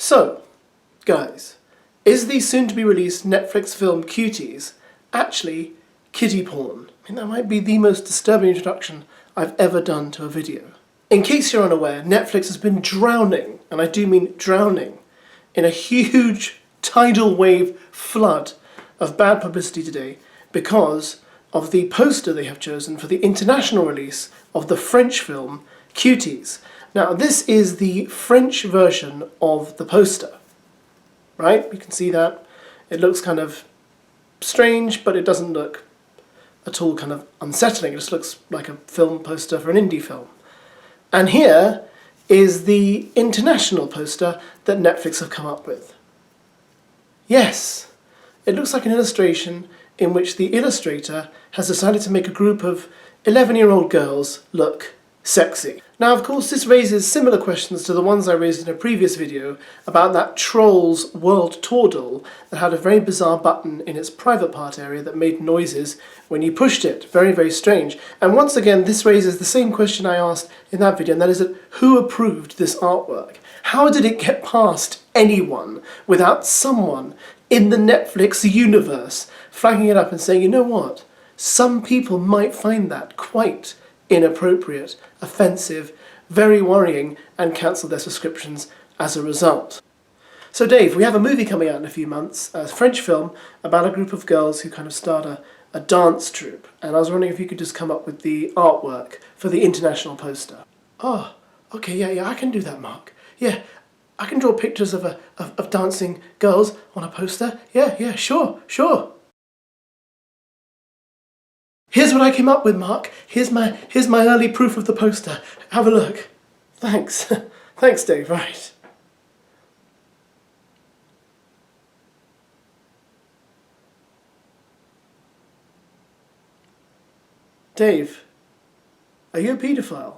So, guys, is the soon-to-be-released Netflix film Cuties actually kiddie porn? I mean, that might be the most disturbing introduction I've ever done to a video. In case you're unaware, Netflix has been drowning, and I do mean drowning, in a huge tidal wave flood of bad publicity today because of the poster they have chosen for the international release of the French film Cuties. Now, this is the French version of the poster, right? You can see that. It looks kind of strange, but it doesn't look at all kind of unsettling. It just looks like a film poster for an indie film. And here is the international poster that Netflix have come up with. Yes, it looks like an illustration in which the illustrator has decided to make a group of 11-year-old girls look sexy. Now, of course, this raises similar questions to the ones I raised in a previous video about that Trolls World Tour doll that had a very bizarre button in its private part area that made noises when you pushed it. Very, very strange. And once again, this raises the same question I asked in that video, and that is that who approved this artwork? How did it get past anyone without someone in the Netflix universe flagging it up and saying, you know what, some people might find that quite inappropriate, offensive, very worrying, and cancel their subscriptions as a result. So Dave, we have a movie coming out in a few months, a French film about a group of girls who kind of start a dance troupe, and I was wondering if you could just come up with the artwork for the international poster. Oh, okay, yeah, I can do that, Mark. Yeah, I can draw pictures of dancing girls on a poster. Yeah, sure. Here's what I came up with, Mark. Here's my early proof of the poster. Have a look. Thanks. Thanks, Dave. Right. Dave, are you a paedophile?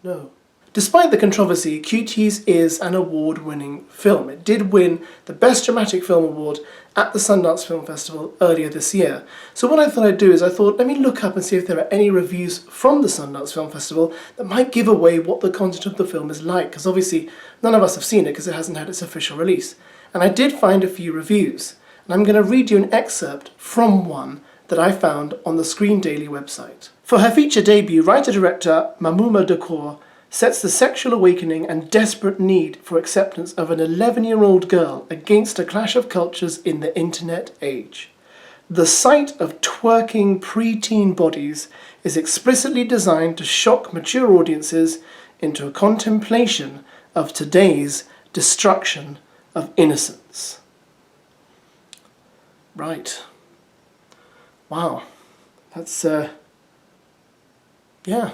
No. Despite the controversy, Cuties is an award-winning film. It did win the Best Dramatic Film Award at the Sundance Film Festival earlier this year. So what I thought I'd do is let me look up and see if there are any reviews from the Sundance Film Festival that might give away what the content of the film is like, because obviously none of us have seen it because it hasn't had its official release. And I did find a few reviews, and I'm going to read you an excerpt from one that I found on the Screen Daily website. For her feature debut, writer-director Mamouma Dakour sets the sexual awakening and desperate need for acceptance of an 11-year-old girl against a clash of cultures in the internet age. The sight of twerking pre-teen bodies is explicitly designed to shock mature audiences into a contemplation of today's destruction of innocence. Right. Wow. That's, yeah.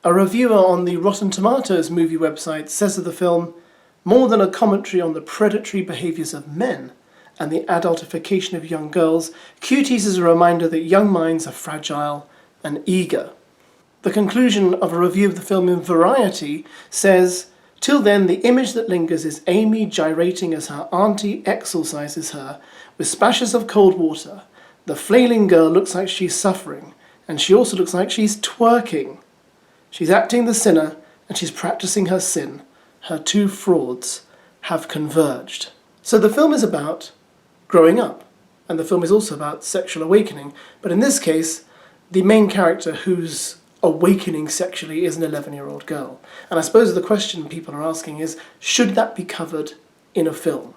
A reviewer on the Rotten Tomatoes movie website says of the film, more than a commentary on the predatory behaviours of men and the adultification of young girls, Cuties is a reminder that young minds are fragile and eager. The conclusion of a review of the film in Variety says, till then the image that lingers is Amy gyrating as her auntie exorcises her with splashes of cold water. The flailing girl looks like she's suffering, and she also looks like she's twerking. She's acting the sinner, and she's practicing her sin. Her two frauds have converged. So the film is about growing up, and the film is also about sexual awakening. But in this case, the main character who's awakening sexually is an 11-year-old girl. And I suppose the question people are asking is, should that be covered in a film?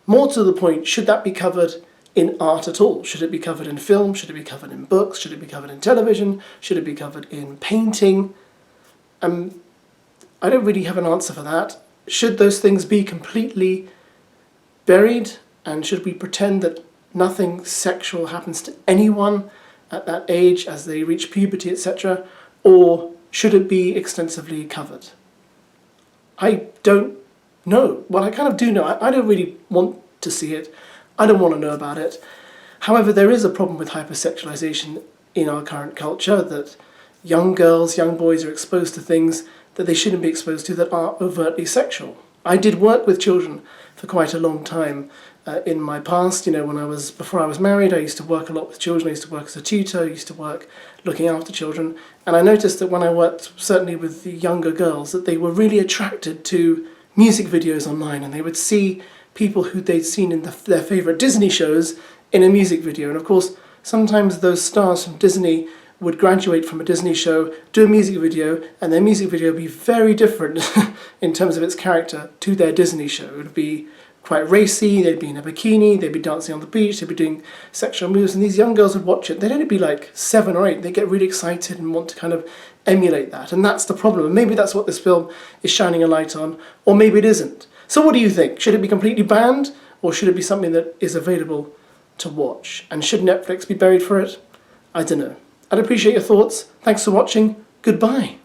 More to the point, should that be covered in art at all? Should it be covered in film? Should it be covered in books? Should it be covered in television? Should it be covered in painting? I don't really have an answer for that. Should those things be completely buried? And should we pretend that nothing sexual happens to anyone at that age as they reach puberty, etc.? Or should it be extensively covered? I don't know. Well, I kind of do know. I don't really want to see it. I don't want to know about it. However, there is a problem with hypersexualization in our current culture, that young girls, young boys are exposed to things that they shouldn't be exposed to that are overtly sexual. I did work with children for quite a long time in my past. You know, before I was married, I used to work a lot with children. I used to work as a tutor. I used to work looking after children. And I noticed that when I worked, certainly with the younger girls, that they were really attracted to music videos online, and they would see people who they'd seen in their favourite Disney shows in a music video. And of course, sometimes those stars from Disney would graduate from a Disney show, do a music video, and their music video would be very different in terms of its character to their Disney show. It would be quite racy, they'd be in a bikini, they'd be dancing on the beach, they'd be doing sexual moves, and these young girls would watch it. They'd only be like 7 or 8, they'd get really excited and want to kind of emulate that, and that's the problem. And maybe that's what this film is shining a light on, or maybe it isn't. So what do you think? Should it be completely banned, or should it be something that is available to watch? And should Netflix be buried for it? I don't know. I'd appreciate your thoughts. Thanks for watching. Goodbye.